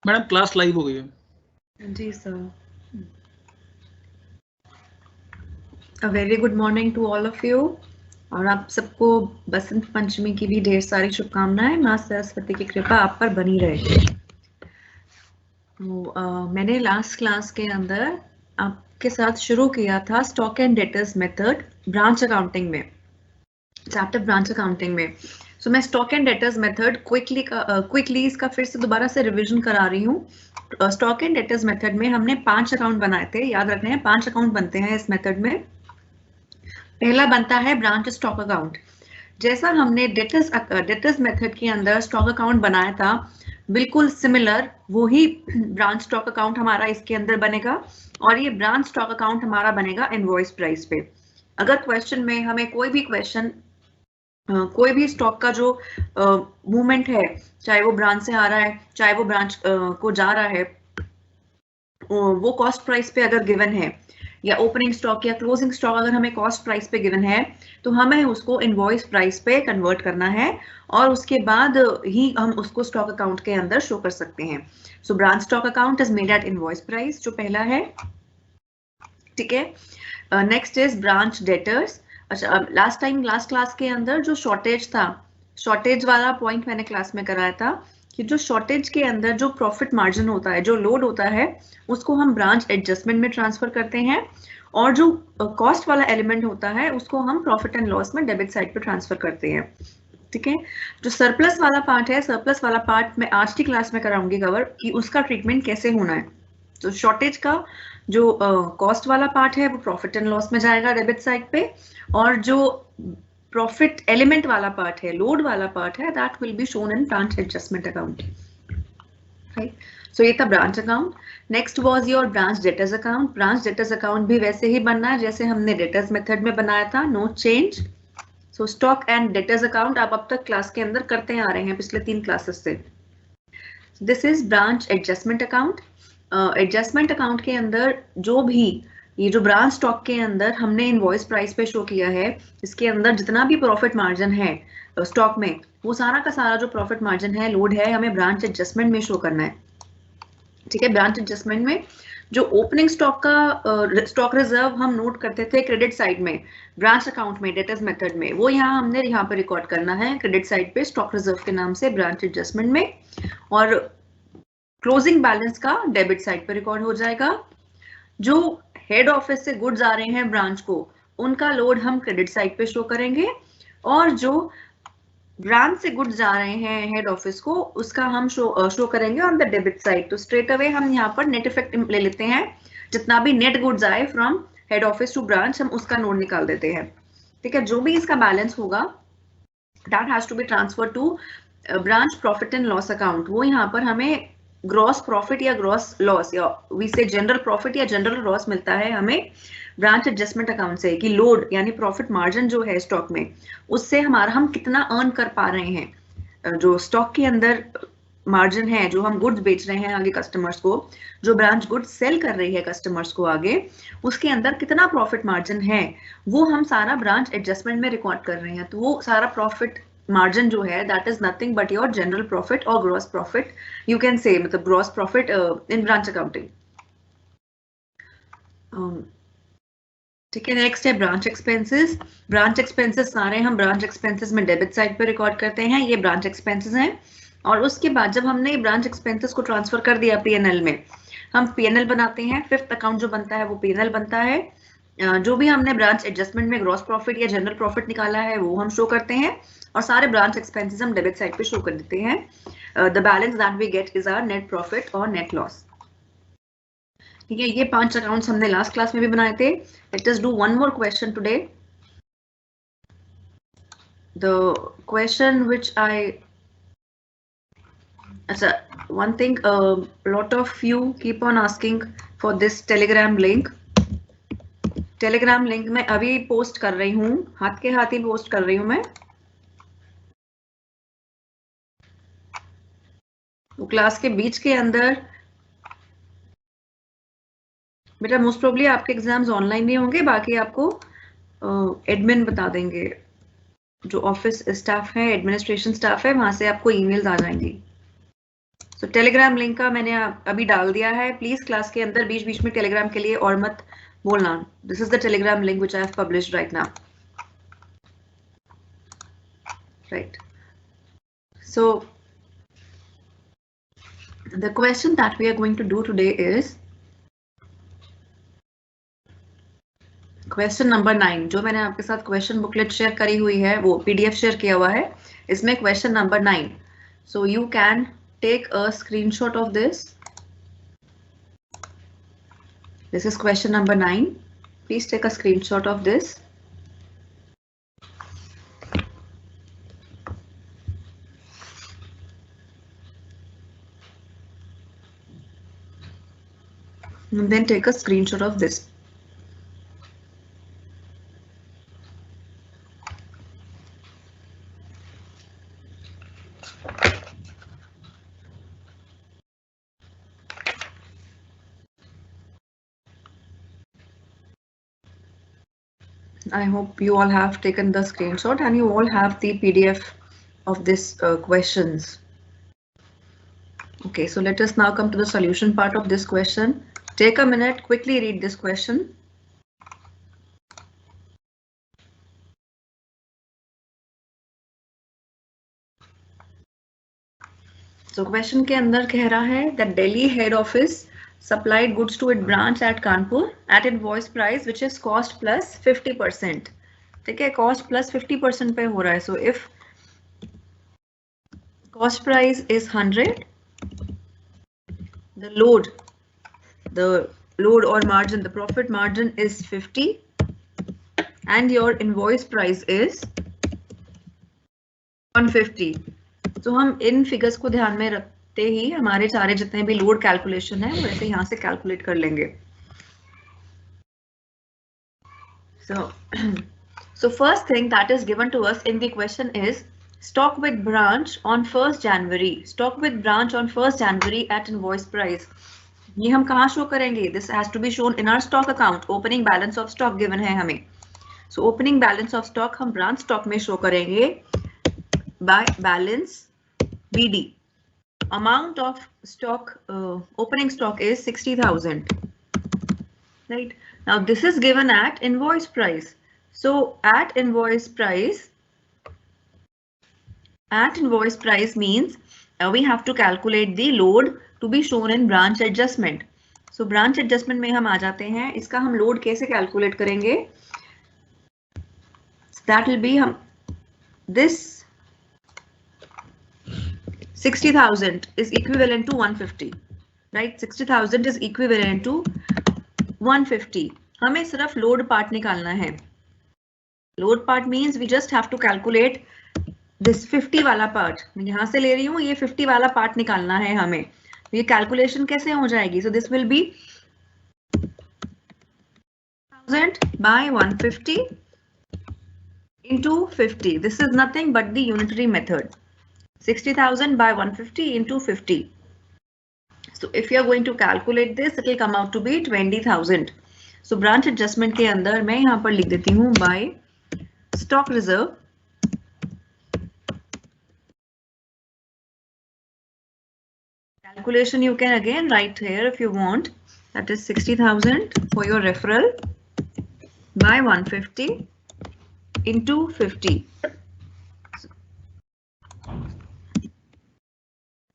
Madam class live हो गई है। जी sir. A very good morning to all of you, और आप सबको बसंत पंचमी की भी ढेर सारी शुभकामनाएं। माँ सरस्वती की कृपा आप पर बनी रहे। मैंने लास्ट क्लास के अंदर आपके साथ शुरू किया था stock and debtors method branch accounting में, चैप्टर ब्रांच अकाउंटिंग में। सो मैं stock and debtors method quickly इसका फिर से दोबारा से रिवीजन करा रही हूँ। स्टॉक एंड डेटर्स मेथड में हमने 5 अकाउंट बनाए थे, याद रखना है 5 अकाउंट बनते हैं इस मेथड में। पहला बनता है ब्रांच स्टॉक अकाउंट। जैसा हमने डेटर्स मेथड के अंदर स्टॉक अकाउंट बनाया था, बिल्कुल सिमिलर वही ब्रांच स्टॉक अकाउंट हमारा इसके अंदर बनेगा, और ये ब्रांच स्टॉक अकाउंट हमारा बनेगा इनवॉइस प्राइस पे। अगर क्वेश्चन में हमें कोई भी क्वेश्चन कोई भी स्टॉक का जो मूवमेंट है, चाहे वो ब्रांच से आ रहा है चाहे वो ब्रांच को जा रहा है, वो कॉस्ट प्राइस पे अगर गिवन है, या ओपनिंग स्टॉक या क्लोजिंग स्टॉक अगर हमें कॉस्ट प्राइस पे गिवन है, तो हमें उसको इनवॉइस प्राइस पे कन्वर्ट करना है, और उसके बाद ही हम उसको स्टॉक अकाउंट के अंदर शो कर सकते हैं। So branch stock account is made at invoice price, जो पहला है। ठीक है, नेक्स्ट इज ब्रांच डेटर्स। अच्छा, लास्ट क्लास के अंदर जो शॉर्टेज था, शॉर्टेज वाला पॉइंट मैंने क्लास में कराया था कि जो शॉर्टेज के अंदर जो प्रॉफिट मार्जिन होता है, जो लोड होता है, उसको हम ब्रांच एडजस्टमेंट में ट्रांसफर करते हैं, और जो कॉस्ट वाला एलिमेंट होता है उसको हम प्रॉफिट एंड लॉस में डेबिट साइड पे ट्रांसफर करते हैं। ठीक है, जो सरप्लस वाला पार्ट है, सरप्लस वाला पार्ट मैं आज की क्लास में कराऊंगी कवर कि उसका ट्रीटमेंट कैसे होना है। तो शॉर्टेज का जो कॉस्ट वाला पार्ट है वो प्रॉफिट एंड लॉस में जाएगा डेबिट साइड पे, और जो प्रॉफिट एलिमेंट वाला पार्ट है, लोड वाला पार्ट है, that will be shown in branch adjustment account. Right, so ये था branch account. Next was your branch debtors account. Branch debtors account भी वैसे ही बनना है जैसे हमने डेटर्स मेथड में बनाया था, no change. So stock and debtors account आप अब तक क्लास के अंदर करते आ रहे हैं पिछले 3 क्लासेस से। This is branch adjustment account. Adjustment account के अंदर जो भी ये जो ब्रांच स्टॉक के अंदर हमने इनवॉइस प्राइस पे शो किया है, इसके अंदर जितना भी प्रॉफिट मार्जिन है स्टॉक में, वो सारा का सारा जो प्रॉफिट मार्जिन है, लोड है, हमें ब्रांच एडजस्टमेंट में शो करना है। ठीक है, ब्रांच एडजस्टमेंट में जो ओपनिंग स्टॉक का स्टॉक रिजर्व हम नोट करते थे क्रेडिट साइड में, ब्रांच अकाउंट में डेटर्स मेथड में, वो हमने यहाँ पे रिकॉर्ड करना है क्रेडिट साइड पे स्टॉक रिजर्व के नाम से ब्रांच एडजस्टमेंट में, और क्लोजिंग बैलेंस का डेबिट साइड पे रिकॉर्ड हो जाएगा। जो हेड ऑफिस से गुड्स आ रहे हैं ब्रांच को, उनका लोड हम क्रेडिट साइड पे शो करेंगे, और जो ब्रांच से गुड्स जा रहे हैं हेड ऑफिस को, उसका हम शो करेंगे ऑन द डेबिट साइड। तो स्ट्रेट अवे हम यहाँ पर नेट इफेक्ट ले लेते हैं, जितना भी नेट गुड्स आए from head office to branch, हम उसका नोट निकाल देते हैं। ठीक है, जो भी इसका बैलेंस होगा, that has to be transfer to branch profit and loss account. वो यहाँ पर हमें ग्रॉस प्रॉफिट या ग्रॉस लॉस, या वी से जनरल प्रॉफिट या जनरल लॉस मिलता है हमें ब्रांच एडजस्टमेंट अकाउंट से, कि लोड यानी प्रॉफिट मार्जिन जो है स्टॉक में, उससे हमारा हम कितना अर्न कर पा रहे हैं। जो स्टॉक के अंदर मार्जिन है, जो हम गुड्स बेच रहे हैं आगे कस्टमर्स को, जो ब्रांच गुड्स सेल कर रही है कस्टमर्स को आगे, उसके अंदर कितना प्रॉफिट मार्जिन है, वो हम सारा ब्रांच एडजस्टमेंट में रिकॉर्ड कर रहे हैं। तो वो सारा प्रॉफिट मार्जिन जो है, that is nothing but your general profit और gross profit, you can say, मतलब gross profit in branch accounting. ठीक है, नेक्स्ट है ब्रांच एक्सपेंसेस। ब्रांच एक्सपेंसेस सारे हम ब्रांच एक्सपेंसेस में डेबिट साइड पे रिकॉर्ड करते हैं, ये ब्रांच एक्सपेंसेस हैं। और उसके बाद जब हमने ब्रांच एक्सपेंसेस को ट्रांसफर कर दिया पीएनएल में, हम पीएनएल बनाते हैं। फिफ्थ अकाउंट जो बनता है वो पीएनएल बनता है। जो भी हमने ब्रांच एडजस्टमेंट में ग्रॉस प्रॉफिट या जनरल प्रॉफिट निकाला है, वो हम शो करते हैं, और सारे ब्रांच एक्सपेंसेस हम डेबिट साइड पे शो कर देते हैं। The balance that we get is our net profit और नेट लॉस। ठीक है, ये 5 अकाउंट्स हमने लास्ट क्लास में भी बनाए थे। Late us do one more question today. The question which one thing, a lot of you keep on asking for this Telegram link. Telegram link मैं अभी पोस्ट कर रही हूँ, हाथ के हाथ ही पोस्ट कर रही हूँ मैं। वो क्लास के बीच के अंदर, बेटा मोस्ट प्रोबेबली आपके एग्जाम्स ऑनलाइन नहीं होंगे, बाकी आपको एडमिन बता देंगे, जो ऑफिस स्टाफ है, एडमिनिस्ट्रेशन स्टाफ है, वहां से आपको ईमेल्स आ जाएंगी। तो टेलीग्राम लिंक का मैंने अभी डाल दिया है. प्लीज क्लास के अंदर बीच बीच में टेलीग्राम के लिए और मत बोलना. This is the Telegram link which I have published right now. Right. So the question that we are going to do today is question number 9. जो मैंने आपके साथ क्वेश्चन बुकलेट शेयर करी हुई है वो पीडीएफ शेयर किया हुआ है. इसमें question number 9. So you can take a screenshot of this. This is question number 9. Please take a screenshot of this. And then take a screenshot of this. I hope you all have taken the screenshot and you all have the PDF of this questions. Okay, so let us now come to the solution part of this question. Take a minute, quickly read this question. So question के अंदर कह रहा है that Delhi head office supplied goods to its branch at Kanpur at invoice price which is cost plus 50%. ठीक है, cost plus 50% पे हो रहा है. So if cost price is 100, the load or margin, the profit margin is 50 and your invoice price is 150. तो हम इन figures को ध्यान में रखते ही हमारे सारे जितने भी लोड कैलकुलेशन है वो ऐसे यहाँ से कैलकुलेट कर लेंगे. So first thing that is given to us in the question is stock with branch on 1st January. Stock with branch on 1st January at invoice price. ये हम कहाँ शो करेंगे? This has to be shown in our stock account. Opening balance of stock given है हमें. So opening balance of stock हम branch stock में show करेंगे by balance BD. Amount of stock, opening stock is 60,000. Right. Now this is given at invoice price. So at invoice price means we have to calculate the load to be shown in branch adjustment. So branch adjustment में हम आ जाते हैं. इसका हम load कैसे calculate करेंगे? That will be this 60,000 is equivalent to 150, right? 60,000 is equivalent to 150. हमें सिर्फ load part निकालना है. Load part means we just have to calculate this 50 वाला part. मैं यहाँ से ले रही हूँ, ये 50 वाला part निकालना है हमें. ये calculation कैसे हो जाएगी? So this will be 1000 by 150 into 50. This is nothing but the unitary method. 60,000 by 150 into 50. So if you are going to calculate this, it will come out to be 20,000. So branch adjustment के अंदर मैं यहाँ पर लिख देती हूँ by stock reserve. Calculation you can again write here if you want. That is 60,000 for your referral by 150 into 50.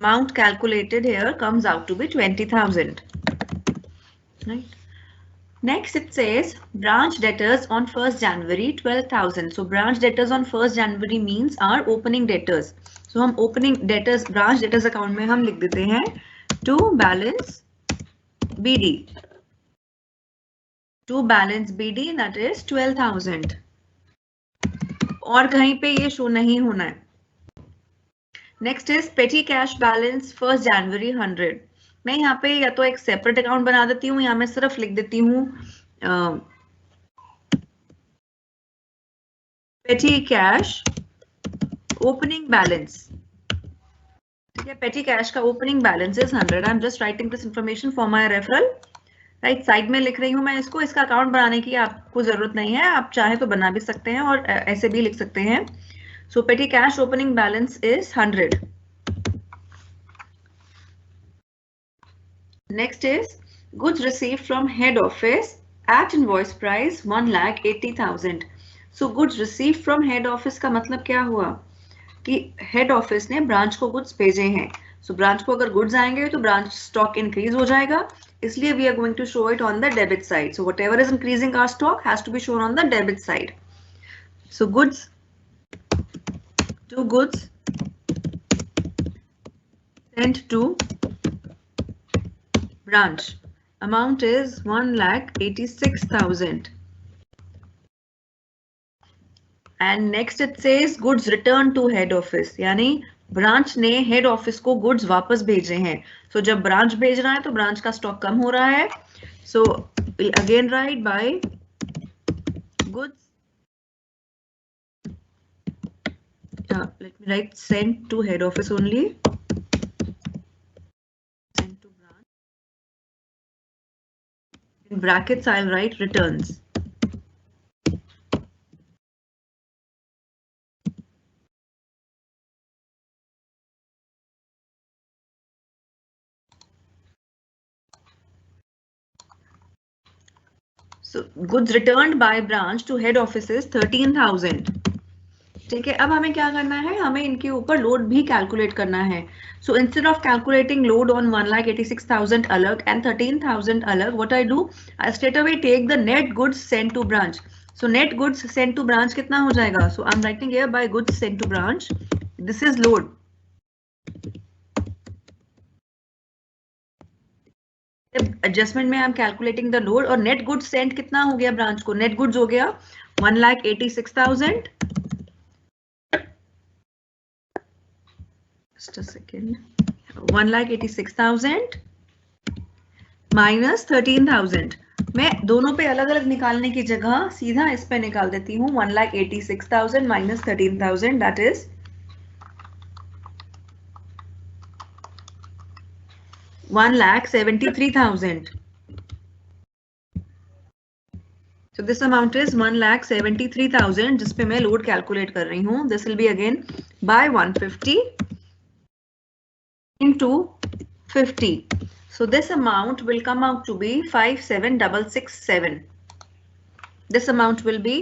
Amount calculated here comes out to be 20,000. Right. Next it says branch debtors on 1st January 12,000. So branch debtors on 1st January means our opening debtors. So हम opening debtors branch debtors account में हम लिख देते हैं to balance BD. To balance BD that is 12,000. और कहीं पे ये शो नहीं होना है. नेक्स्ट इज पेटी कैश बैलेंस 1st January 100. मैं यहाँ पे या तो एक सेपरेट अकाउंट बना देती हूँ या मैं सिर्फ लिख देती हूँ पेटी कैश ओपनिंग बैलेंस. ठीक है, पेटी कैश का opening balance is 100. I am just writing this information for my referral. Right side में लिख रही हूँ मैं इसको. इसका अकाउंट बनाने की आपको जरूरत नहीं है, आप चाहे तो बना भी सकते हैं और ऐसे भी लिख सकते हैं. So petty cash opening balance is 100. Next is goods received from head office at invoice price 1,80,000. So goods received from head office का मतलब क्या हुआ कि हेड ऑफिस ने ब्रांच को गुड्स भेजे हैं. सो ब्रांच को अगर गुड्स आएंगे तो ब्रांच स्टॉक इंक्रीज हो जाएगा, इसलिए we are going to show it on the debit side. So whatever is increasing our stock has to be shown on the debit side. So goods sent to branch amount is 1,86,000. And next it says goods returned to head office, यानी branch ने head office को goods वापस भेजे हैं. सो जब branch भेज रहा है तो ब्रांच का स्टॉक कम हो रहा है. So again write by goods, let me write sent to head office only. Sent to branch. In brackets I'll write returns. So goods returned by branch to head office is 13,000. ठीक है, अब हमें क्या करना है, हमें इनके ऊपर लोड भी कैलकुलेट करना है. So instead of calculating load on 1,86,000 अलग एंड 13,000 अलग, what I do, I straight away take the net goods sent to branch. So net goods sent to branch कितना हो जाएगा, so I am writing here by goods sent to branch, this is load. Adjustment में I am calculating the load, और net goods sent कितना हो गया branch को, net goods हो गया 1,86,000. Just a second. 1,86,000 minus 13,000. मैं दोनों पे अलग अलग निकालने की जगह सीधा इस पे निकाल देती हूँ. 1,86,000 minus 13,000, that is 1,73,000. So this amount is 1,73,000, जिस पे मैं लोड कैलकुलेट कर रही हूँ. This will be again by 150 into 50. So this amount will come out to be 57,667. This amount will be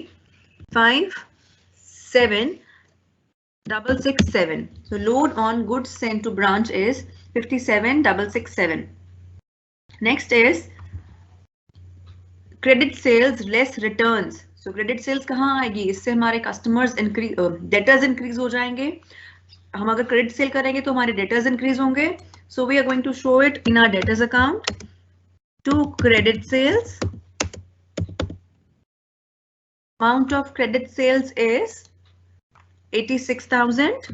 57,667. So load on goods sent to branch is 57,667. Next is credit sales less returns. So credit sales कहाँ आएगी, इससे हमारे customers increase, debtors increase हो जाएंगे. हम अगर credit sale करेंगे तो हमारे डेटर्स इंक्रीज होंगे. So we are going to show it in our debtors account. To credit sales, amount of credit sales is 86,000,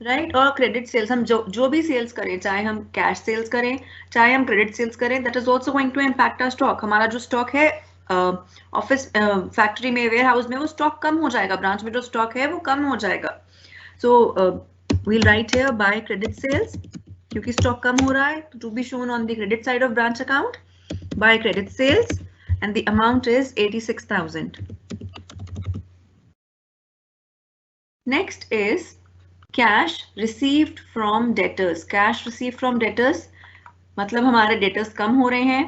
right. और क्रेडिट सेल्स हम जो भी सेल्स करें, चाहे हम कैश सेल्स करें चाहे हम क्रेडिट सेल्स करें, that is also going to impact our stock. हमारा जो स्टॉक है ऑफिस फैक्ट्री में, वेयर हाउस में, वो स्टॉक कम हो जाएगा. ब्रांच में जो स्टॉक है वो कम हो जाएगा. So we'll write here by credit sales, क्योंकि स्टॉक कम हो रहा है, to be shown on the credit side of branch account by credit sales, and the amount is 86,000. Next is cash received from debtors. Cash received from debtors मतलब हमारे debtors कम हो रहे हैं.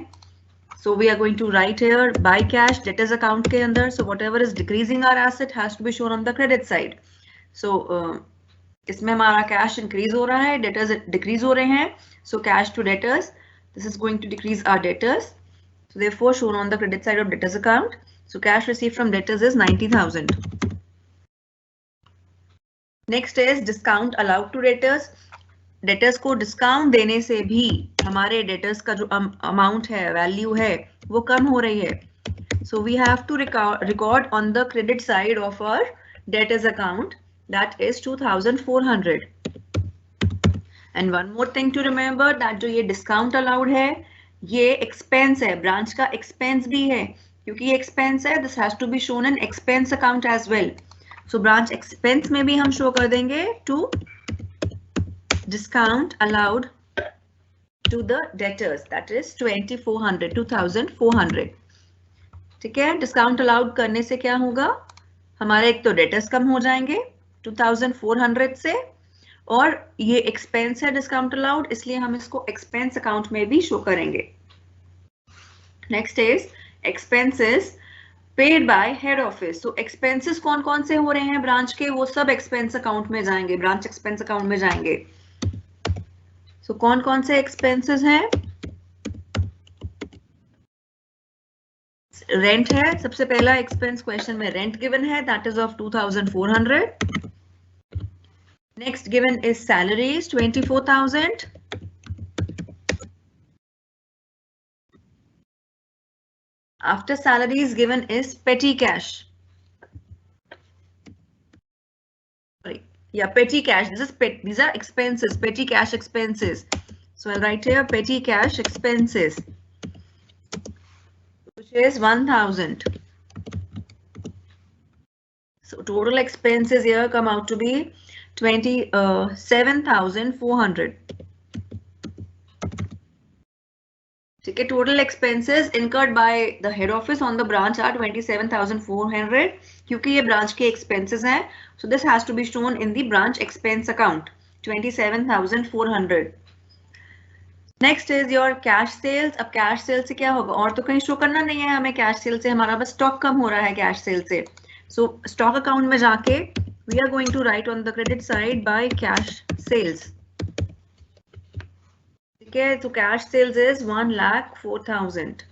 So we are going to write here by cash debtors account के अंदर. So whatever is decreasing our asset has to be shown on the credit side. So इसमें हमारा cash increase हो रहा है, डेटर्स डिक्रीज हो रहे हैं. So cash to debtors, this is going to decrease our debtors. So therefore shown on the credit side of debtors account. So cash received from debtors is 90,000. Next is discount allowed to debtors. Debtors को discount देने से भी हमारे debtors का जो amount है, value है, वो कम हो रही है. So we have to record on the credit side of our debtors account, that is 2,400. and one more thing to remember, that जो ये discount allowed है, ये expense है, branch का expense भी है. क्योंकि ये expense है, this has to be shown in expense account as well. so branch expense में भी हम show कर देंगे to discount allowed to the debtors, that is 2,400. ठीक है, डिस्काउंट अलाउड करने से क्या होगा, हमारे एक तो डेटर्स कम हो जाएंगे 2,400 से, और ये एक्सपेंस है डिस्काउंट अलाउड, इसलिए हम इसको एक्सपेंस अकाउंट में भी शो करेंगे. Next is expenses paid by head office. तो एक्सपेंसेस कौन कौन से हो रहे हैं ब्रांच के, वो सब एक्सपेंस अकाउंट में जाएंगे, ब्रांच एक्सपेंस अकाउंट में जाएंगे. सो कौन कौन से एक्सपेंसेस हैं? रेंट है, सबसे पहला एक्सपेंस क्वेश्चन में रेंट गिवन है, that is of 2400. Next given is salaries 24,000. After salaries given is petty cash. Sorry, yeah, petty cash. These are expenses, petty cash expenses. So I'll write here petty cash expenses, which is 1,000. So total expenses here come out to be 27,400. Okay, total expenses incurred by the head office on the branch are 27,400. क्योंकि ये branch के expenses हैं, so this has to be shown in the branch expense account, 27,400. Next is your cash sales. अब cash sales से क्या होगा, और तो कहीं show करना नहीं है हमें cash sales से, हमारा बस stock कम हो रहा है cash sales से. So stock account में जाके we are going to write on the credit side by cash sales. Okay, so cash sales is 1,04,000.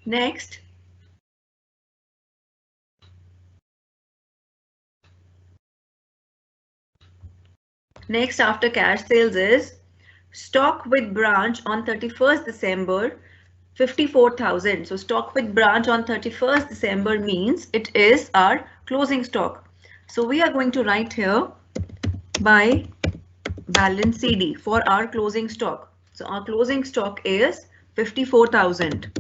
Next, after cash sales is stock with branch on 31st December 54,000. So stock with branch on 31st December means it is our closing stock. So we are going to write here by balance CD for our closing stock. So our closing stock is 54,000.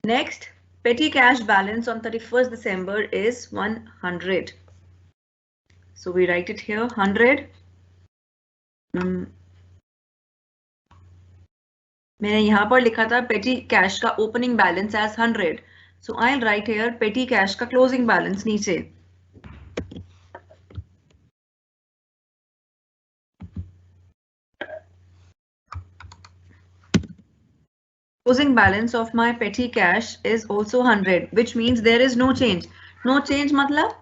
Next, petty cash balance on 31st December is 100. So we write it here 100. मैंने यहाँ पर लिखा था petty cash का opening balance as 100. So I'll write here petty cash का closing balance नीचे. Closing balance of my petty cash is also 100, which means there is no change. No change मतलब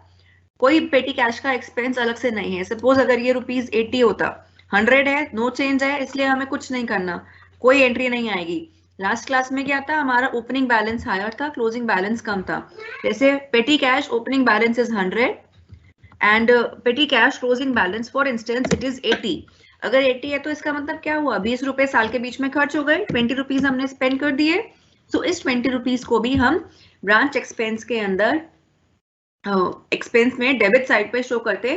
कोई petty cash का expense अलग से नहीं है. Suppose अगर ये ₹80 होता, 100 है, no change है, इसलिए हमें कुछ नहीं करना, कोई एंट्री नहीं आएगी. लास्ट क्लास में क्या था, हमारा ओपनिंग बैलेंस हायर था, क्लोजिंग बैलेंस कम था. जैसे पेटी cash opening balance is 100 and पेटी cash closing balance for instance it is 80. अगर 80 है तो इसका मतलब क्या हुआ, 20 रुपए साल के बीच में खर्च हो गए, 20 रुपीज हमने स्पेंड कर दिए. सो इस 20 रुपीज को भी हम ब्रांच एक्सपेंस के अंदर एक्सपेंस में डेबिट साइड पे शो करते,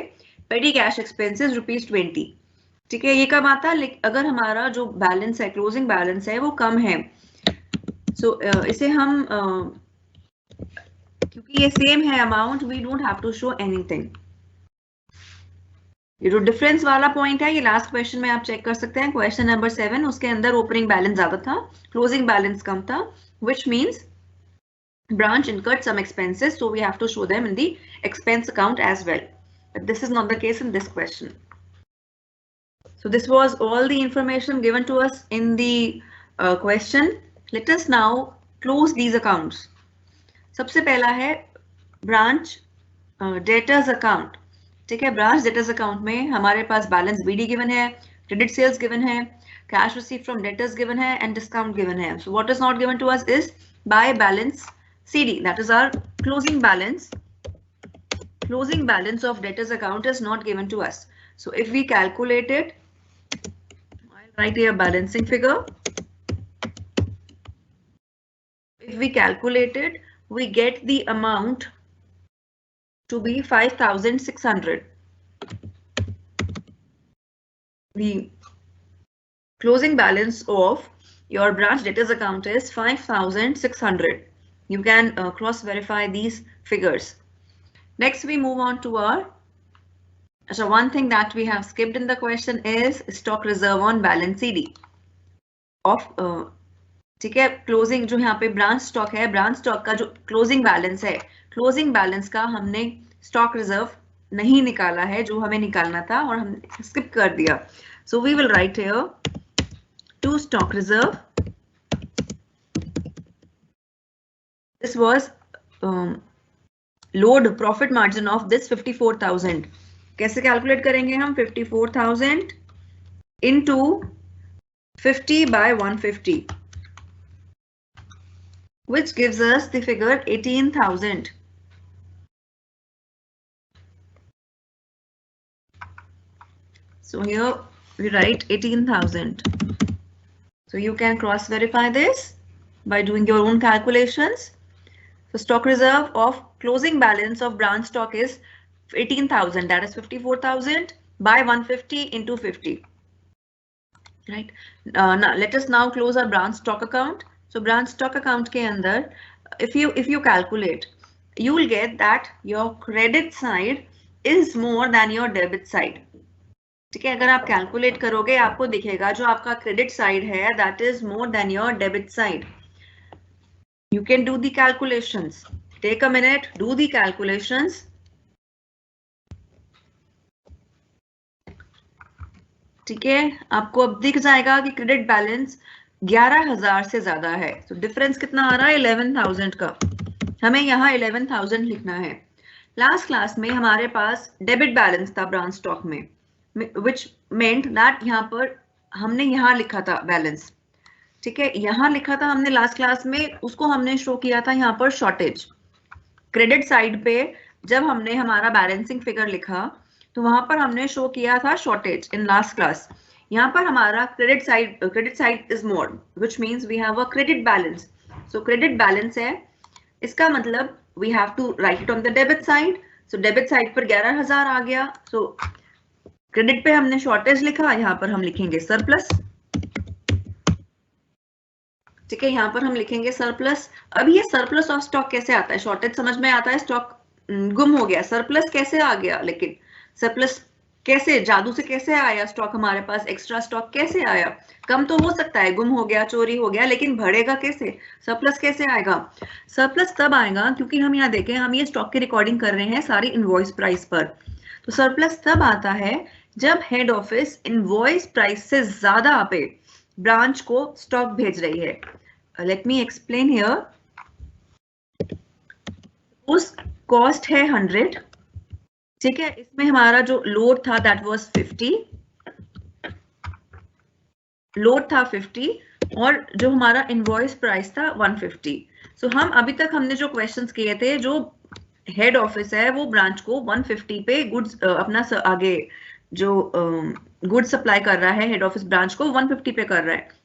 पेटी कैश एक्सपेंसेस ₹20. ठीक है, ये कब आता है, अगर हमारा जो बैलेंस है, क्लोजिंग बैलेंस है, वो कम है. सो इसे हम क्योंकि ये सेम है amount, we don't have to show anything. ये जो डिफरेंस वाला पॉइंट है, ये लास्ट क्वेश्चन में आप चेक कर सकते हैं, क्वेश्चन नंबर 7, उसके अंदर ओपनिंग बैलेंस ज्यादा था, क्लोजिंग बैलेंस कम था, which means branch incurred some expenses, so we have to show them in the expense account as well. But this is not the case in this question. So this was all the information given to us in the question. Let us now close these accounts. सबसे पहला है branch debtors account. ठीक है, branch debtors account में हमारे पास balance BD given है, credit sales given है, cash receive from debtors given है एंड डिस्काउंट गिवन है. So what is not given to us is by balance CD, that is our closing balance. Closing balance of debtors account is not given to us. So if we calculate it, I'll write here balancing figure. If we calculate it, we get the amount to be 5,600. The closing balance of your branch debtors account is 5,600. You can cross verify these figures. Next, we move on to our, so one thing that we have skipped in the question is stock reserve on balance CD of ठीक है, closing जो यहाँ पे branch stock है, branch stock का जो closing balance है, closing balance का हमने स्टॉक रिजर्व नहीं निकाला है जो हमें निकालना था और हमने स्किप कर दिया. So we will write here to stock reserve. This was load profit margin of this 54,000. कैसे कैलकुलेट करेंगे हम? 54,000 into 50 by 150, which gives us the figure 18,000. So here we write 18,000. So you can cross verify this by doing your own calculations. So stock reserve of closing balance of branch stock is 18,000, that is 54,000 by 150 into 50. Right. Now let us now close our branch stock account. So branch stock account के अंदर if you calculate, you will get that your credit side is more than your debit side. ठीक है, अगर आप calculate करोगे आपको दिखेगा जो आपका क्रेडिट साइड है that is more than your debit side. You can do the calculations. Take a minute, do the calculations. ठीक है, आपको अब दिख जाएगा कि क्रेडिट बैलेंस 11,000 से ज्यादा है. तो डिफरेंस कितना आ रहा है? 11,000 का. हमें यहाँ 11,000 लिखना है. लास्ट क्लास में हमारे पास डेबिट बैलेंस था ब्रांच स्टॉक में, which meant that यहाँ पर हमने यहाँ लिखा था बैलेंस. ठीक है, यहाँ लिखा था हमने लास्ट क्लास में, उसको हमने शो किया था यहाँ पर शॉर्टेज. क्रेडिट साइड पे जब हमने हमारा बैलेंसिंग फिगर लिखा तो वहां पर हमने शो किया था शॉर्टेज इन लास्ट क्लास. यहाँ पर हमारा credit side is more, which means we have a credit balance. So credit balance है, इसका मतलब we have to write it on the debit side. So debit side पर 11,000 आ गया. सो क्रेडिट पे हमने शॉर्टेज लिखा, यहाँ पर हम लिखेंगे सरप्लस. ठीक है, यहाँ पर हम लिखेंगे सरप्लस. अब ये सरप्लस ऑफ स्टॉक कैसे आता है? शॉर्टेज समझ में आता है, स्टॉक गुम हो गया, सरप्लस कैसे आ गया? लेकिन सरप्लस कैसे, जादू से कैसे आया स्टॉक हमारे पास? एक्स्ट्रा स्टॉक कैसे आया? कम तो हो सकता है, गुम हो गया, चोरी हो गया, लेकिन बढ़ेगा कैसे? सरप्लस कैसे आएगा? सरप्लस तब आएगा क्योंकि हम यहाँ देखें, हम ये स्टॉक की रिकॉर्डिंग कर रहे हैं सारी इनवॉइस प्राइस पर. तो सरप्लस तब आता है जब हेड ऑफिस इनवॉइस प्राइस से ज्यादा पे ब्रांच को स्टॉक भेज रही है. Let me explain here. उस कॉस्ट है 100. ठीक है, इसमें हमारा जो लोड था दैट वाज 50, लोड था 50 और जो हमारा इनवॉइस प्राइस था 150. सो हम अभी तक हमने जो क्वेश्चंस किए थे, जो हेड ऑफिस है वो ब्रांच को 150 पे गुड्स अपना आगे जो गुड्स सप्लाई कर रहा है, हेड ऑफिस ब्रांच को 150 पे कर रहा है.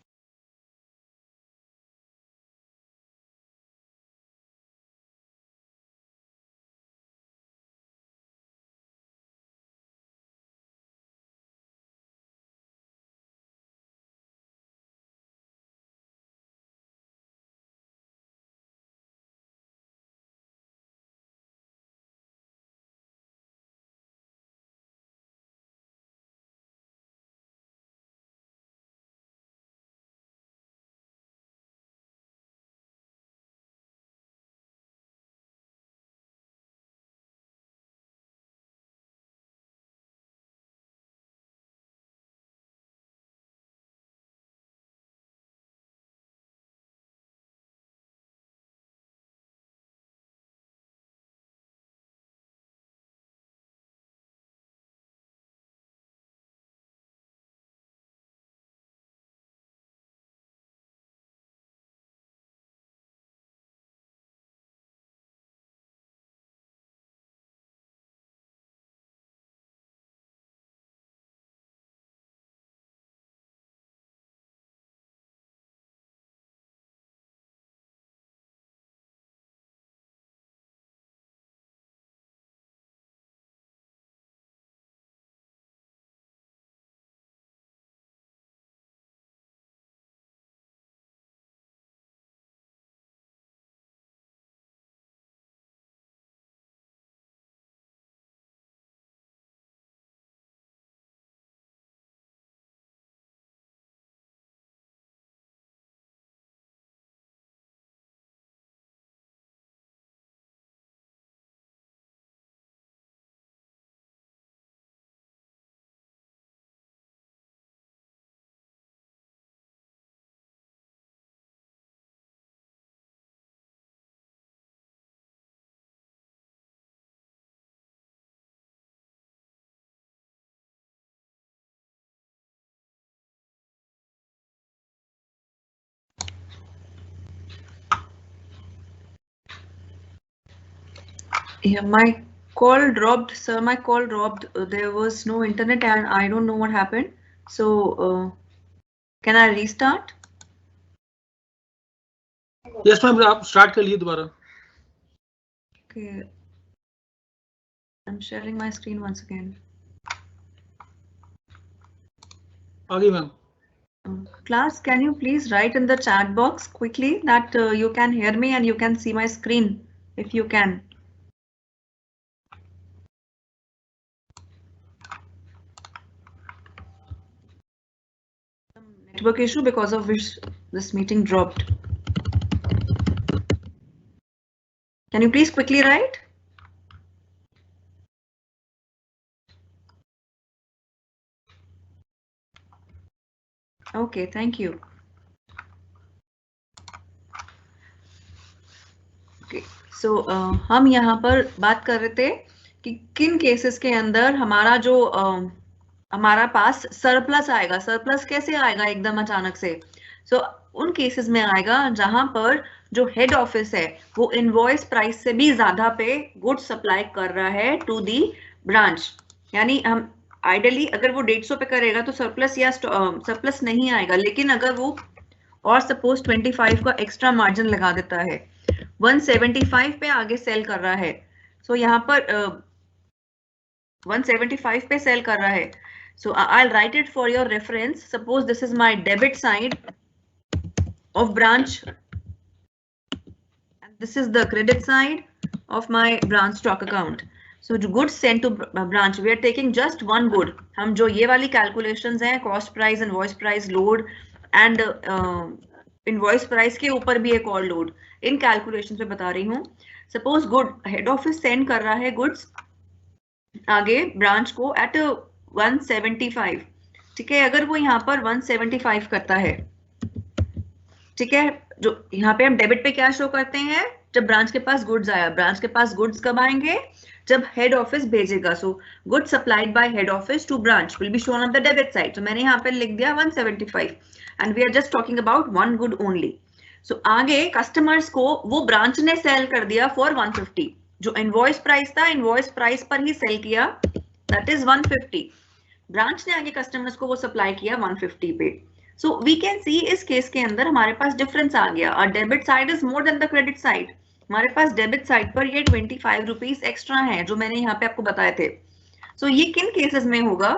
Yeah, my call dropped, sir. My call dropped. There was no internet, and I don't know what happened. So, can I restart? Yes ma'am, आप स्टार्ट करिए दोबारा. Okay. I'm sharing my screen once again. आगे ma'am. Class, can you please write in the chat box quickly that you can hear me and you can see my screen, if you can. Some network issue because of which this meeting dropped. Can you please quickly write? Okay, thank you. Okay, so हम यहाँ पर बात कर रहे थे कि किन cases के अंदर हमारा जो हमारा पास सरप्लस आएगा. सरप्लस कैसे आएगा एकदम अचानक से? सो उन केसेस में आएगा जहां पर जो हेड ऑफिस है वो इनवॉइस प्राइस से भी ज्यादा पे गुड्स सप्लाई कर रहा है टू दी ब्रांच. यानी हम आइडियली अगर वो 150 पे करेगा तो सरप्लस या सरप्लस नहीं आएगा, लेकिन अगर वो और सपोज 25 का एक्स्ट्रा मार्जिन लगा देता है, 175 पे आगे सेल कर रहा है, सो यहाँ पर 175 पे सेल कर रहा है. So I'll write it for your reference. Suppose this is my debit side of branch and this is the credit side of my branch stock account. So goods sent to branch, we are taking just one good. हम जो ये वाली calculations हैं, cost price, invoice price, load and invoice price के ऊपर भी एक और load, इन calculations पे बता रही हूँ. Suppose good head office send कर रहा है goods आगे branch को at 175. ठीक है, अगर वो यहाँ पर 175 करता है, ठीक है, जो यहाँ पे हम डेबिट पे क्या शो करते हैं, जब ब्रांच के पास गुड्स आया. ब्रांच के पास गुड्स कब आएंगे? जब हेड ऑफिस भेजेगा. So goods supplied by head office to branch will be shown on the debit side. तो मैंने यहाँ पे लिख दिया 175 and we are just talking about one good only. So आगे कस्टमर्स को वो ब्रांच ने सेल कर दिया फॉर 150. जो इनवॉइस प्राइस था, इनवॉइस प्राइस पर ही सेल किया, दैट इज 150. ब्रांच ने आगे कस्टमर्स को वो सप्लाई किया 150 पे. सो वी कैन सी इस केस के अंदर हमारे पास डिफरेंस आ गया. और debit side is more then the credit side. हमारे पास डेबिट साइड पर ये 25 रुपीज एक्स्ट्रा है जो मैंने यहाँ पे आपको बताए थे. सो ये किन केसेस में होगा?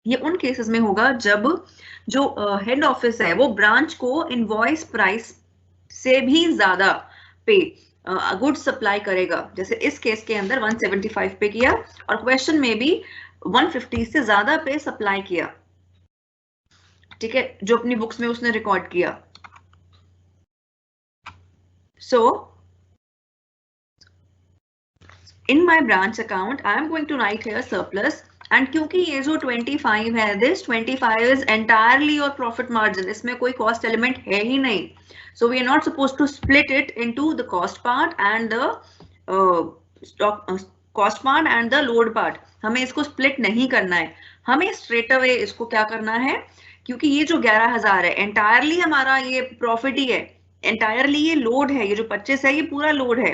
ये उन केसेस में होगा जब जो हेड ऑफिस है वो ब्रांच को इनवॉइस प्राइस से भी ज्यादा पे गुड्स सप्लाई करेगा. जैसे इस केस के अंदर 175 पे किया और क्वेश्चन में भी 150 से ज्यादा पे सप्लाई किया. ठीक है, जो अपनी बुक्स में उसने रिकॉर्ड किया. So in my branch account I am going to write here surplus. And क्योंकि ये जो 25 है, this 25 is entirely your profit margin, इसमें कोई कॉस्ट एलिमेंट है ही नहीं. So we are not suppose to split it into the cost part and the cost part and the load part. हमें इसको स्प्लिट नहीं करना है. हमें स्ट्रेट अवे इसको क्या करना है, क्योंकि ये जो 11,000 है एंटायरली हमारा ये प्रॉफिट ही है, एंटायरली ये लोड है. ये जो 25 है ये पूरा लोड है.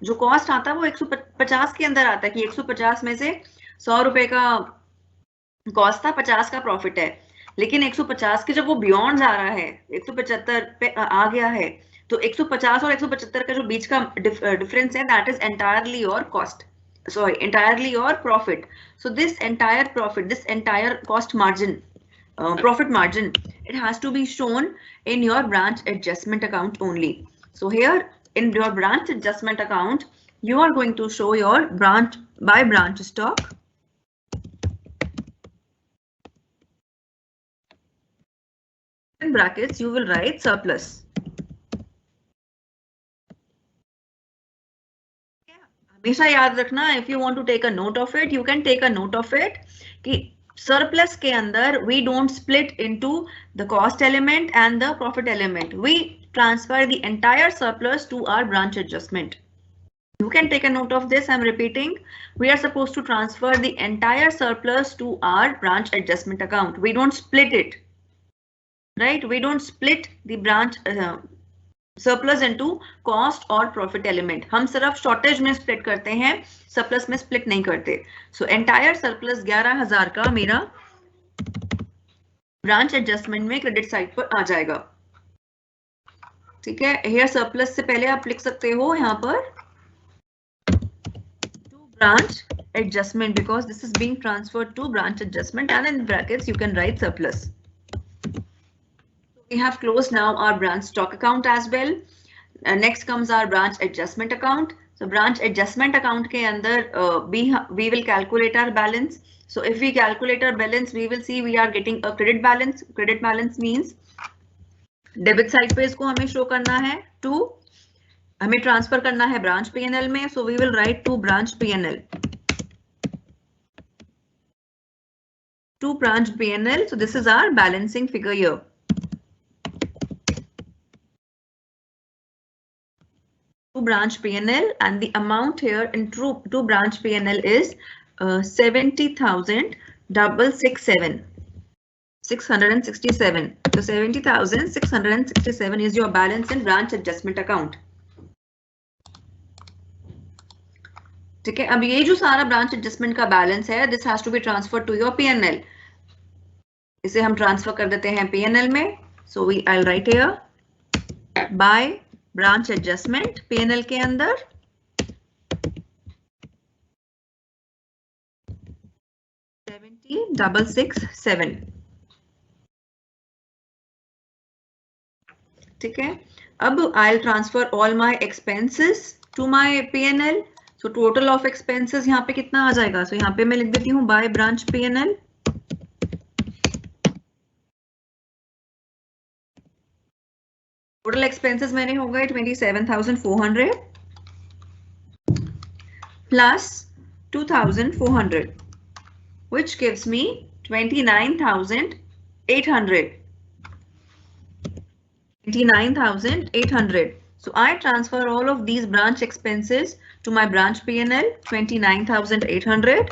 जो कॉस्ट आता है वो 150 के अंदर आता है कि 150 में से 100 रुपए का कॉस्ट था, 50 का प्रॉफिट है. लेकिन 150 के जब वो बियॉन्ड जा रहा है, 175 पे आ गया है, तो 150 और 175 का जो बीच का डिफरेंस है, that is entirely your cost, sorry, entirely your profit. So this entire profit, this entire cost margin, profit margin, it has to be shown in your branch adjustment account only. So here in your branch adjustment account, you are going to show your branch by branch stock. In brackets, you will write surplus. हमेशा याद रखना, if you want to take a note of it, you can take a note of it कि surplus के अंदर we don't split into the cost element and the profit element. We transfer the entire surplus to our branch adjustment. You can take a note of this. I'm repeating. We are supposed to transfer the entire surplus to our branch adjustment account. We don't split it, right? We don't split the branch surplus into cost और profit element. हम सिर्फ shortage में split करते हैं, surplus में split नहीं करते। So entire surplus 11,000 का मेरा ब्रांच एडजस्टमेंट में क्रेडिट साइड पर आ जाएगा। ठीक है, हेयर सरप्लस से पहले आप लिख सकते हो यहाँ पर to branch adjustment because this is being transferred to branch adjustment, and in brackets you can write surplus. We have closed now our branch stock account as well. Next comes our branch adjustment account. So branch adjustment account ke andar we will calculate our balance. So if we calculate our balance, we will see we are getting a credit balance. Credit balance means debit side पे इसको हमें show करना है to, हमें transfer करना है branch P&L में. So we will write to branch P&L. To branch P&L. So this is our balancing figure here. To branch P&L, and the amount here in to branch P&L is 70,667. 667. So 70,667 is your balance in branch adjustment account. ठीक है, अब ये जो सारा branch adjustment का balance है, this has to be transfer to your P&L. इसे हम ट्रांसफर कर देते हैं P&L में. So we I write here by branch adjustment P&L के अंदर 70,667. ठीक है, अब I'll transfer all my expenses to my P&L. So total of expenses यहाँ पे कितना आ जाएगा? So यहाँ पे मैं लिख देती हूँ by branch P&L. Total expenses मैंने हो गए 27,400 plus 2,400, which gives me 29,800. 29,800. So I transfer all of these branch expenses to my branch P&L, 29,800.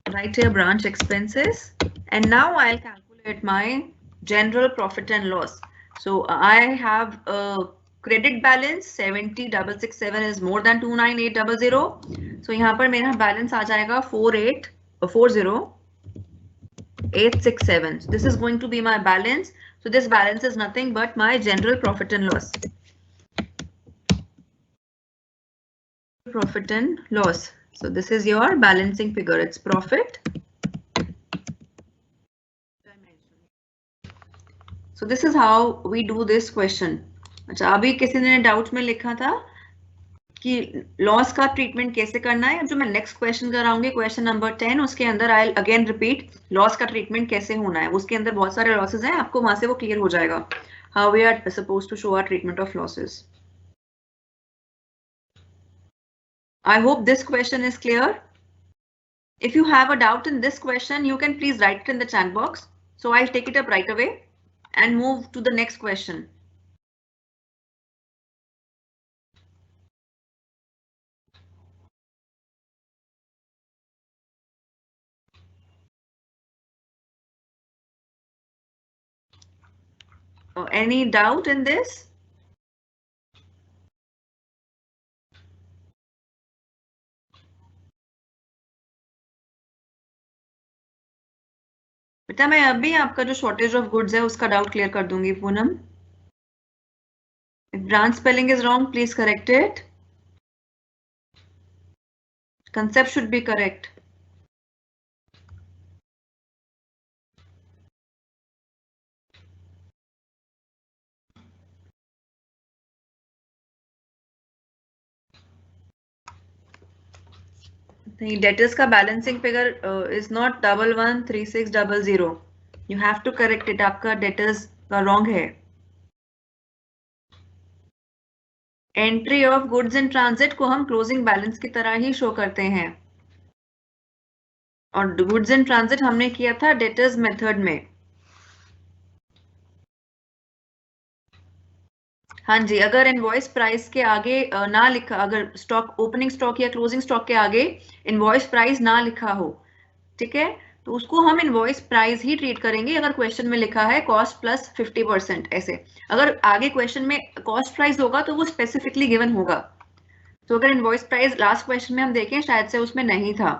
Right here branch expenses, and now I'll calculate my general profit and loss. So I have a credit balance 70,667 is more than 29,800. So यहाँ पर मेरा balance आ जाएगा 48,867. This is going to be my balance. So this balance is nothing but my general profit and loss. Profit and loss. So this is your balancing figure. It's profit. So this is how we do this question. अच्छा, अभी किसी ने doubt में लिखा था कि loss का treatment कैसे करना है. जो मैं नेक्स्ट क्वेश्चन कराऊंगी, क्वेश्चन नंबर 10, उसके अंदर आई अगेन रिपीट लॉस का ट्रीटमेंट कैसे होना है. उसके अंदर बहुत सारे लॉसेस हैं, आपको वहां से वो क्लियर हो जाएगा. How we are supposed to show our treatment of losses. I hope this question is clear. If you have a doubt in this question, you can please write it in the chat box. So I'll take it up right away and move to the next question. Any doubt in this? बेटा मैं अभी आपका जो shortage of goods है उसका doubt clear कर दूंगी Poonam. If branch spelling is wrong, please correct it. Concept should be correct. नहीं, डेटर्स का balancing figure is not 113600. You have to correct it. आपका डेटर्स का रॉन्ग है. Entry of goods in transit को हम closing balance की तरह ही show करते हैं, और गुड्स इन ट्रांजिट हमने किया था डेटर्स मेथड में. हाँ जी, अगर इनवॉइस प्राइस के आगे ना लिखा, अगर स्टॉक ओपनिंग स्टॉक या क्लोजिंग स्टॉक के आगे इनवॉइस प्राइस ना लिखा हो, ठीक है, तो उसको हम इनवॉइस प्राइस ही ट्रीट करेंगे अगर क्वेश्चन में लिखा है कॉस्ट प्लस 50%। ऐसे अगर आगे क्वेश्चन में कॉस्ट प्राइस होगा तो वो स्पेसिफिकली गिवन होगा। तो अगर इनवॉइस प्राइस लास्ट क्वेश्चन में हम देखें शायद से उसमें नहीं था।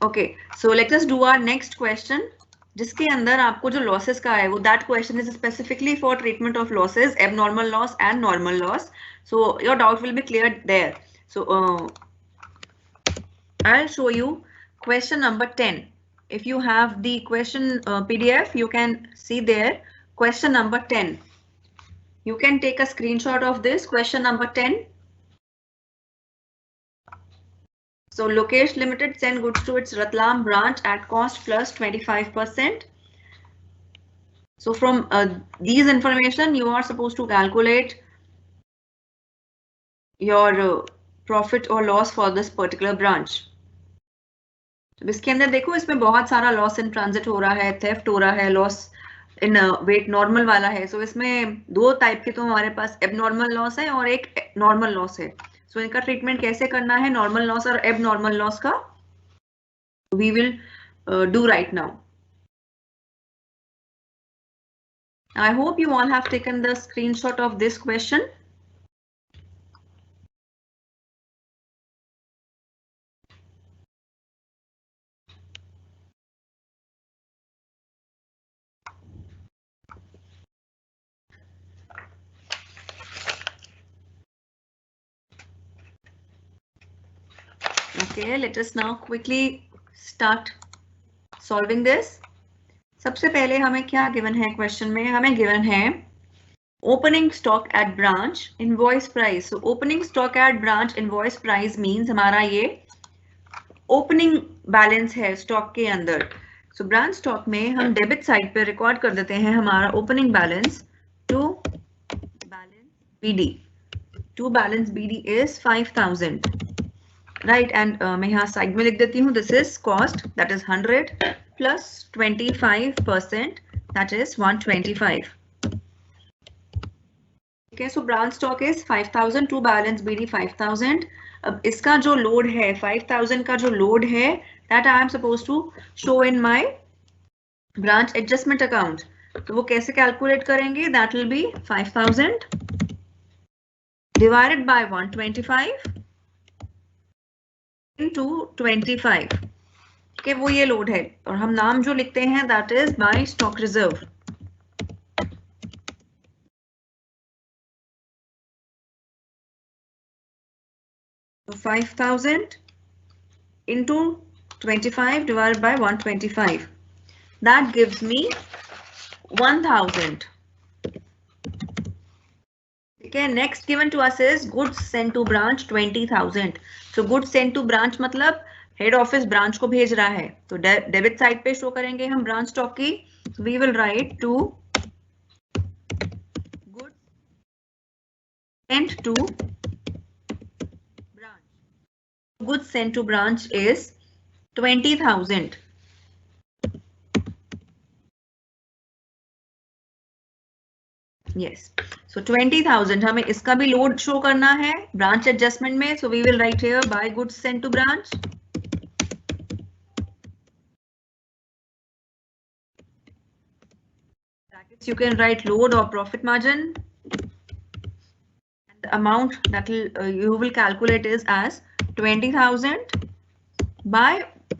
Okay, so let us do our next question, जिसके अंदर आपको जो लॉसेस का है वो that question is specifically for treatment of losses, abnormal loss and normal loss. So your doubt will be clear there. So I'll show you question number 10. If you have the question PDF, you can see there question number 10. You can take a screenshot of this question number 10. So Lokesh Limited send goods to its Ratlam branch at cost plus 25%. So from these information, you are supposed to calculate your profit or loss for this particular branch. तो इसके अंदर देखो, इसमें बहुत सारा loss in transit हो रहा है, थेफ्ट हो रहा है, लॉस इन वेट नॉर्मल वाला है। सो इसमें दो टाइप के तो हमारे पास एबनॉर्मल लॉस है और एक नॉर्मल लॉस है। सो इनका ट्रीटमेंट कैसे करना है नॉर्मल लॉस और एबनॉर्मल लॉस का, we will do right now. I hope you all have taken the screenshot of this question. Okay, let us now quickly start solving this. सबसे पहले हमें क्या गिवन है क्वेश्चन में, हमें गिवन है opening stock at branch invoice price. So opening stock at branch invoice price means हमारा ये ओपनिंग बैलेंस है स्टॉक के अंदर। सो ब्रांच स्टॉक में हम डेबिट साइड पे रिकॉर्ड कर देते हैं हमारा opening balance to balance BD. To balance BD is 5000, right. And मैं यहाँ साइड में लिख देती हूँ this is cost that is 100 plus 25% that is 125। Okay, so branch stock is 5000, to balance BD 5000. अब इसका जो लोड है 5000 का जो लोड है that I am supposed to show in my branch adjustment account. तो वो कैसे कैलकुलेट करेंगे, that will be 5000 divided by 125 into 25. okay, वो ये लोड है और हम नाम जो लिखते हैं that is by stock reserve. So 5000 into 25 divided by 125. That gives me 1000. Okay, next given to us is goods sent to branch 20,000. So goods sent to branch मतलब हेड ऑफिस ब्रांच को भेज रहा है, तो डेबिट साइड पे show करेंगे हम branch stock की। So we will write to goods sent to goods sent to branch is 20,000. Yes, so 20,000 हमें इसका भी लोड शो करना है ब्रांच एडजस्टमेंट में। So we will write here by goods sent to branch. You can write load or profit margin. And the amount that you will calculate is as 20,000 by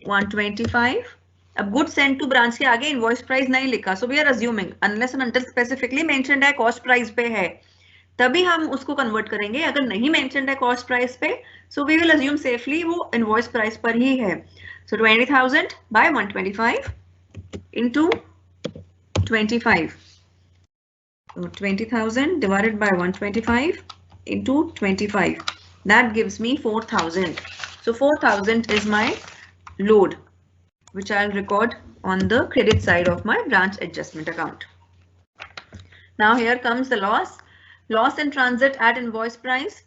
125. अब good Saint to branch के आगे invoice price नहीं लिखा, so we are assuming unless and until specifically mentioned है cost price पे है तभी हम उसको कन्वर्ट करेंगे। अगर नहीं मेंशन्ड है कॉस्ट प्राइस पे, so we will assume safely वो इनवॉइस प्राइस पर ही है। सो 20,000 by 125 into 25. So 20,000 divided by 125 into 25. That gives me 4,000. So 4,000 is my load, which I'll record on the credit side of my branch adjustment account. Now here comes the loss. Loss in transit at invoice price.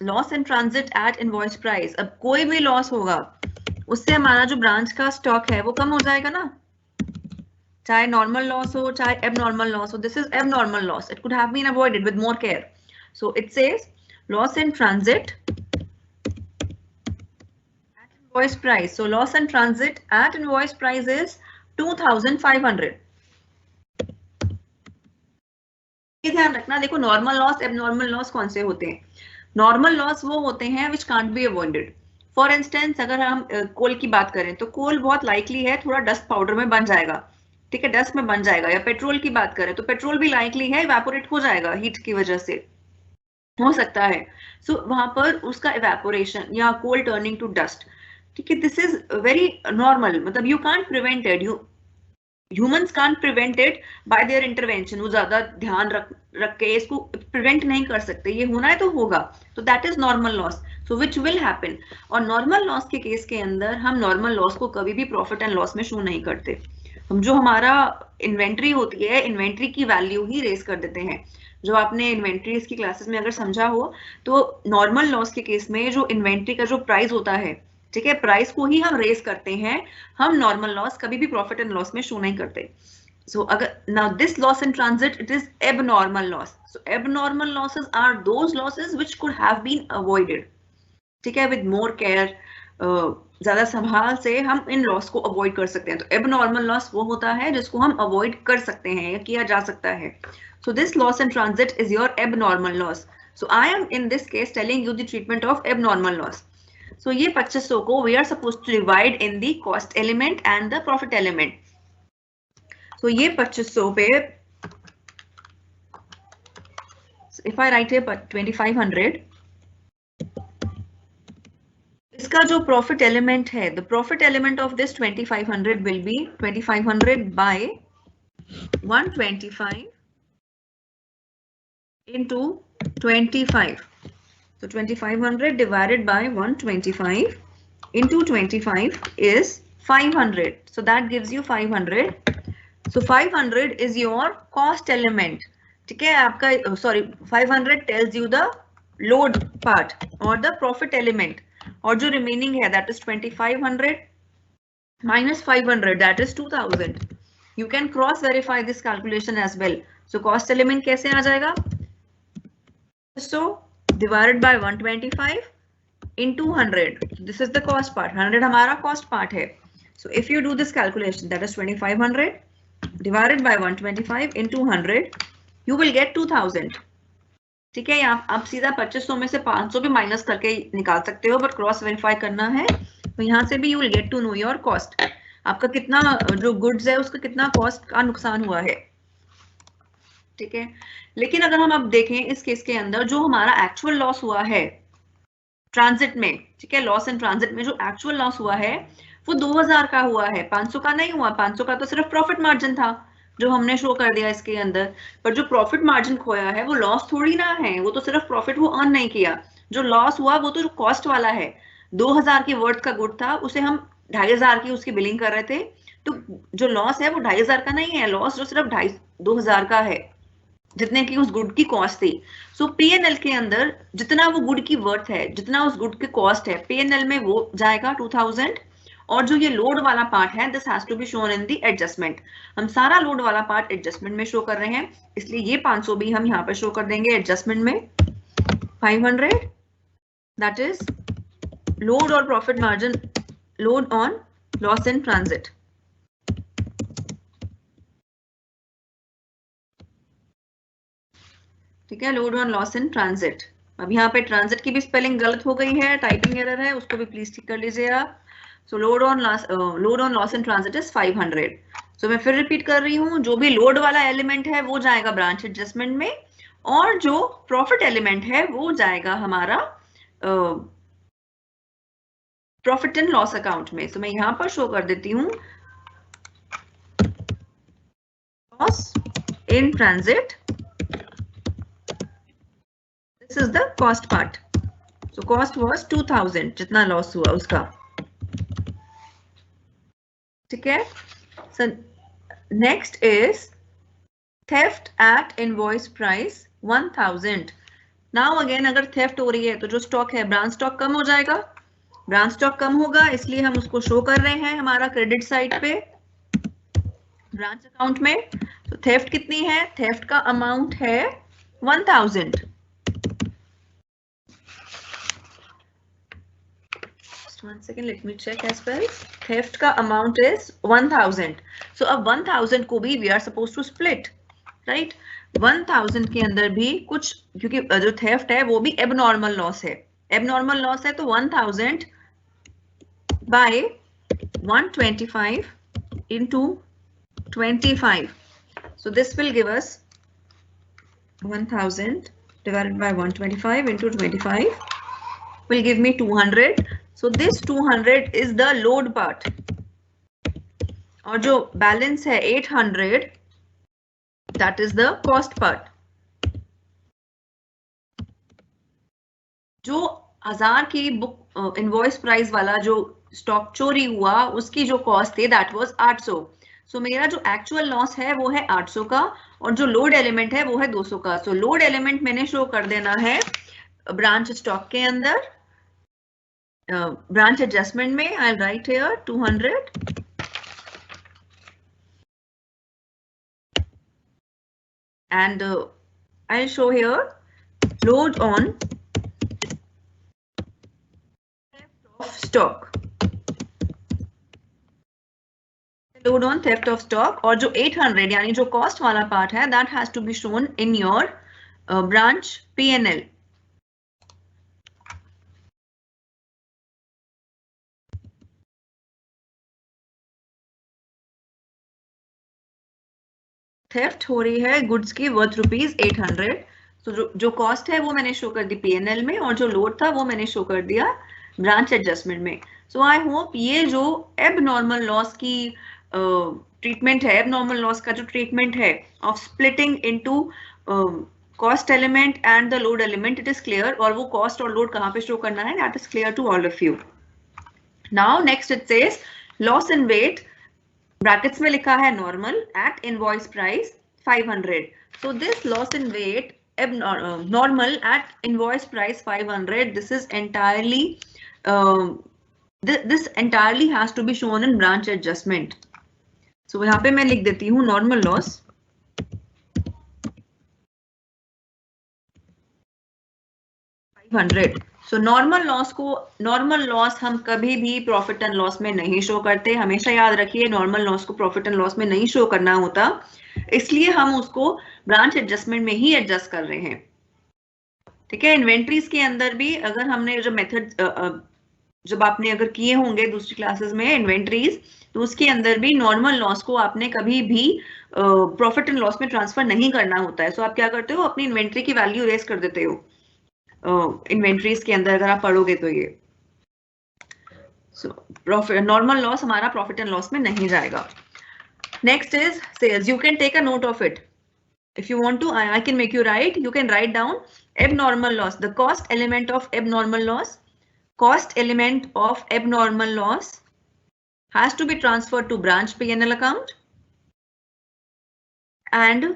Loss in transit at invoice price. अब कोई भी loss होगा उससे हमारा जो branch का stock है वो कम हो जाएगा ना, चाहे normal loss हो चाहे abnormal loss हो. This is abnormal loss. It could have been avoided with more care. So it says loss in transit at invoice price. So loss in transit at invoice price is 2500. ये ध्यान रखना, देखो normal loss abnormal loss कौन से होते हैं. Normal loss वो होते हैं which can't be avoided. For instance अगर हम कोल की बात करें तो कोल बहुत लाइकली है थोड़ा डस्ट पाउडर में बन जाएगा, ठीक है, डस्ट में बन जाएगा. या पेट्रोल की बात करें तो पेट्रोल भी लाइकली है इवेपोरेट हो जाएगा हीट की वजह से, हो सकता है. सो वहां पर उसका इवेपोरेशन या कोल टर्निंग टू डस्ट, ठीक है, दिस इज वेरी नॉर्मल. मतलब you can't prevent it, humans can't prevent it by there intervention. वो ज्यादा ध्यान रख के इसको प्रिवेंट नहीं कर सकते, ये होना है तो होगा. तो that is normal loss, so which will happen. और नॉर्मल लॉस के केस के अंदर हम नॉर्मल लॉस को कभी भी प्रॉफिट एंड लॉस में शो नहीं करते. हम जो हमारा इन्वेंट्री होती है, इन्वेंट्री की वैल्यू ही रेस कर देते हैं. जो आपने इन्वेंट्रीज की क्लासेस में अगर समझा हो तो नॉर्मल लॉस के केस में जो इन्वेंट्री का जो प्राइस होता है, ठीक है, प्राइस को ही हम रेस करते हैं. हम नॉर्मल लॉस कभी भी प्रॉफिट एंड लॉस में शो नहीं करते. सो अगर now this loss in transit it is abnormal loss. So abnormal losses are those losses which could have been avoided, ठीक है, विद मोर केयर, ज्यादा संभाल से हम इन लॉस को अवॉइड कर सकते हैं. तो एबनॉर्मल लॉस वो होता है जिसको हम अवॉइड कर सकते हैं या किया जा सकता है. सो this loss in transit is your abnormal loss. So I M in this case telling you the treatment of abnormal loss. So ये 2500 को we are supposed to divide in the cost element and the profit element. So ये 2500 पे, so if I write here 2500, इसका जो profit element है, the profit element of this 2500 will be 2500 by 125 into 25. So 2500 divided by 125 into 25 is 500. So that gives you 500. So 500 is your cost element. ठीक है, आपका sorry 500 tells you the load part or the profit element. और जो remaining है that is 2500 minus 500 that is 2000. You can cross verify this calculation as well. So cost element कैसे आ जाएगा? So divided by 125 into 100. This is the cost part. 100 हमारा cost part है. So if you do this calculation, that is 2500 divided by 125 into 100, you will get 2000. ठीक है, आप सीधा 2500 में से 500 भी माइनस करके निकाल सकते हो, बट क्रॉस वेरीफाई करना है तो यहाँ से भी you will get to know your cost. आपका कितना जो गुड्स है उसका कितना कॉस्ट का नुकसान हुआ है, ठीक है. लेकिन अगर हम अब देखें इस केस के अंदर जो हमारा एक्चुअल लॉस हुआ है ट्रांजिट में, ठीक है, लॉस इन ट्रांजिट में जो एक्चुअल लॉस हुआ है वो 2000 का हुआ है, 500 का नहीं हुआ. 500 का तो सिर्फ प्रॉफिट मार्जिन था जो हमने शो कर दिया इसके अंदर, पर जो प्रॉफिट मार्जिन खोया है वो लॉस थोड़ी ना है, वो तो सिर्फ प्रॉफिट वो अर्न नहीं किया. जो लॉस हुआ वो तो जो कॉस्ट वाला है, 2000 की वर्थ का गुड था, उसे हम 2500 की उसकी बिलिंग कर रहे थे, तो जो लॉस है वो 2500 का नहीं है, लॉस जो सिर्फ 2000 का है जितने की उस गुड की कॉस्ट थी. सो पीएनएल के अंदर जितना वो गुड की वर्थ है, जितना उस गुड की कॉस्ट है, पीएनएल में वो जाएगा 2000. और जो ये लोड वाला पार्ट है this has to be shown in the adjustment. हम सारा लोड वाला पार्ट एडजस्टमेंट में शो कर रहे हैं, इसलिए ये 500 भी हम यहाँ पे शो कर देंगे एडजस्टमेंट में. 500 दैट इज लोड और profit margin, load on loss in transit. ठीक है, load on loss in transit. अब यहाँ पे ट्रांजिट की भी स्पेलिंग गलत हो गई है, टाइपिंग एरर है, उसको भी प्लीज ठीक कर लीजिए आप. सो load on loss in transit is 500. सो मैं फिर रिपीट कर रही हूँ, जो भी लोड वाला एलिमेंट है वो जाएगा ब्रांच एडजस्टमेंट में, और जो प्रॉफिट एलिमेंट है वो जाएगा हमारा प्रॉफिट एंड लॉस अकाउंट में. सो मैं यहाँ पर शो कर देती हूँ loss in transit. This is the cost part. So cost was 2000, जितना लॉस हुआ उसका, ठीक है. So next is theft at invoice price 1000. Now again अगर theft हो रही है तो जो स्टॉक है ब्रांच स्टॉक कम हो जाएगा, ब्रांच स्टॉक कम होगा, इसलिए हम उसको शो कर रहे हैं हमारा क्रेडिट साइड पे ब्रांच अकाउंट में. तो थेफ्ट कितनी है, थेफ्ट का अमाउंट है 1000. Just 1 second, let me check as well. Theft का amount is 1000. So अब 1000 को भी we are supposed to split, right? 1000 के अंदर भी कुछ, क्योंकि जो theft है वो भी abnormal loss है. Abnormal loss है तो 1000 by 125 into 25. So this will give us 1000 divided by 125 into 25 will give me 200. So this 200 is the load part. और जो balance है 800, that is the cost part. जो 1000 की बुक इनवॉइस प्राइस वाला जो स्टॉक चोरी हुआ उसकी जो कॉस्ट थी that was 800. सो मेरा जो एक्चुअल लॉस है वो है 800 का और जो लोड एलिमेंट है वो है 200 का. सो लोड एलिमेंट मैंने शो कर देना है ब्रांच स्टॉक के अंदर, branch adjustment में. I'll write here 200 and I'll show here load on theft of stock. Load on theft of stock और जो 800 यानी जो cost वाला part है that has to be shown in your branch P&L. Theft हो रही है गुड्स की वर्थ ₹800. तो जो कॉस्ट है वो मैंने शो कर दी P&L में और जो लोड था वो मैंने शो कर दिया ब्रांच एडजस्टमेंट में. सो आई होप ये जो एबनॉर्मल लॉस की ट्रीटमेंट है, एबनॉर्मल लॉस का जो ट्रीटमेंट है of splitting into cost element and the load element, it is clear. और वो कॉस्ट और लोड कहाँ पे शो करना है that is clear to all of you. Now next it says loss in weight, brackets में लिखा है normal at invoice price 500. So this loss in weight normal at invoice price 500, this is entirely this entirely has to be shown in branch adjustment. So यहाँ पे मैं लिख देती हूँ normal loss $500. So normal loss हम कभी भी profit and loss में नहीं शो करते. हमेशा याद रखिए नॉर्मल लॉस को प्रॉफिट एंड लॉस में नहीं शो करना होता, इसलिए हम उसको ब्रांच एडजस्टमेंट में ही एडजस्ट कर रहे हैं. ठीक है. इन्वेंट्रीज के अंदर भी अगर हमने जो मेथड जब आपने अगर किए होंगे दूसरी क्लासेस में इन्वेंट्रीज, तो उसके अंदर भी नॉर्मल लॉस को आपने कभी भी प्रॉफिट एंड लॉस में ट्रांसफर नहीं करना होता है. सो आप क्या करते हो, अपनी इन्वेंट्री की वैल्यू रेस कर देते हो इन्वेंट्रीज के अंदर. अगर आप पढ़ोगे तो ये प्रॉफिट नॉर्मल लॉस हमारा प्रॉफिट एंड लॉस में नहीं जाएगा. Next is sales. You can take a note of it. If you want to, I can make you write. You can write down abnormal loss. The cost element of abnormal loss. Cost element of abnormal loss has to be transferred to branch P&L account. And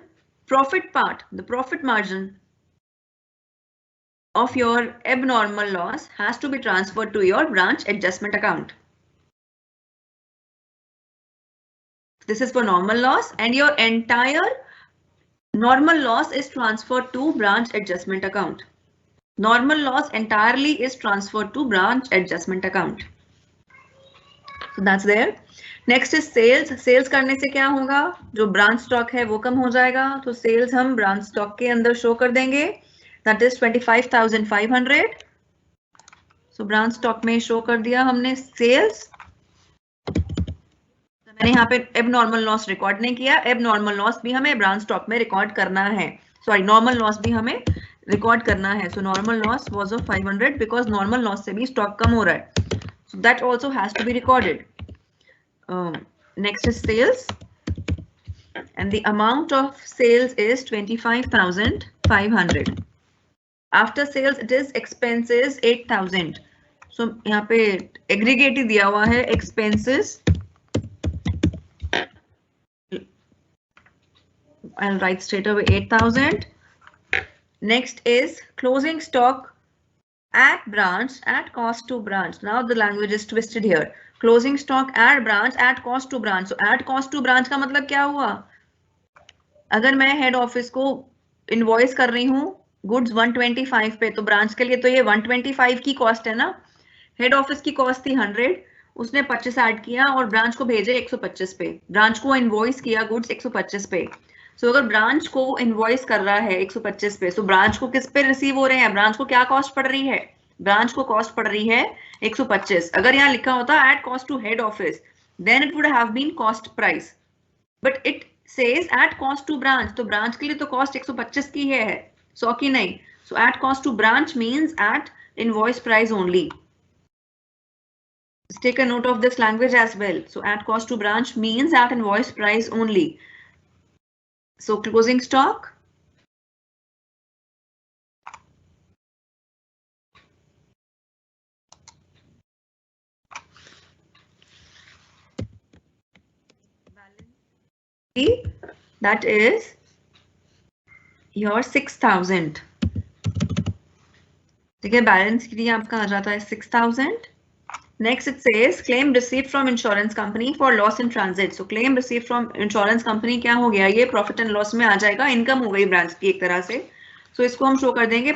profit part, the profit margin of your abnormal loss has to be transferred to your branch adjustment account. This is for normal loss and your entire normal loss is transferred to branch adjustment account. Normal loss entirely is transferred to branch adjustment account. So that's there. Next is sales. Sales करने से क्या होगा, जो branch stock है वो कम हो जाएगा. तो sales हम branch stock के अंदर show कर देंगे. That is 25,500. So branch stock में show कर दिया हमने sales. मैंने यहाँ पे एबनॉर्मल लॉस रिकॉर्ड नहीं किया. एबनॉर्मल लॉस भी हमें ब्रांच स्टॉक में रिकॉर्ड करना है. सॉरी, नॉर्मल लॉस भी हमें रिकॉर्ड करना है. So normal loss was of 500 because normal loss से भी स्टॉक कम हो रहा है. So that also has to be recorded. Next is sales and the amount of sales is 25,500. After sales it is expenses 8,000. So यहाँ पे aggregate ही दिया हुआ है expenses. I'll write straight away 8,000. Next is closing stock at branch at cost to branch. Now the language is twisted here. Closing stock at branch at cost to branch. So at cost to branch का मतलब क्या हुआ, अगर मैं head office को invoice कर रही हूँ गुड्स 125 पे, तो ब्रांच के लिए तो ये 125 की कॉस्ट है ना. हेड ऑफिस की कॉस्ट थी 100, उसने 25 ऐड किया और ब्रांच को भेजे 125 पे, ब्रांच को इनवॉइस किया गुड्स 125 पे। सो अगर ब्रांच को इनवॉइस कर रहा है 125 पे, सो ब्रांच को किस पे रिसीव हो रहे हैं, ब्रांच को क्या कॉस्ट पड़ रही है, ब्रांच को कॉस्ट पड़ रही है 125। अगर यहाँ लिखा होता at cost to head office, then it would have been cost price, but it says at cost to branch, तो ब्रांच के लिए तो कॉस्ट 125 की है, 100 की नहीं। So at cost to branch means at invoice price only. Take a note of this language as well. So at cost to branch means at invoice price only. So closing stock. That is your 6,000. ठीक है, balance के लिए आपका आ जाता है 6,000. Next it says claim received from insurance company for loss in transit. So claim received from insurance company क्या हो गया, ये प्रॉफिट एंड लॉस में आ जाएगा, इनकम हो गई ब्रांच की एक तरह से. So इसको हम शो कर देंगे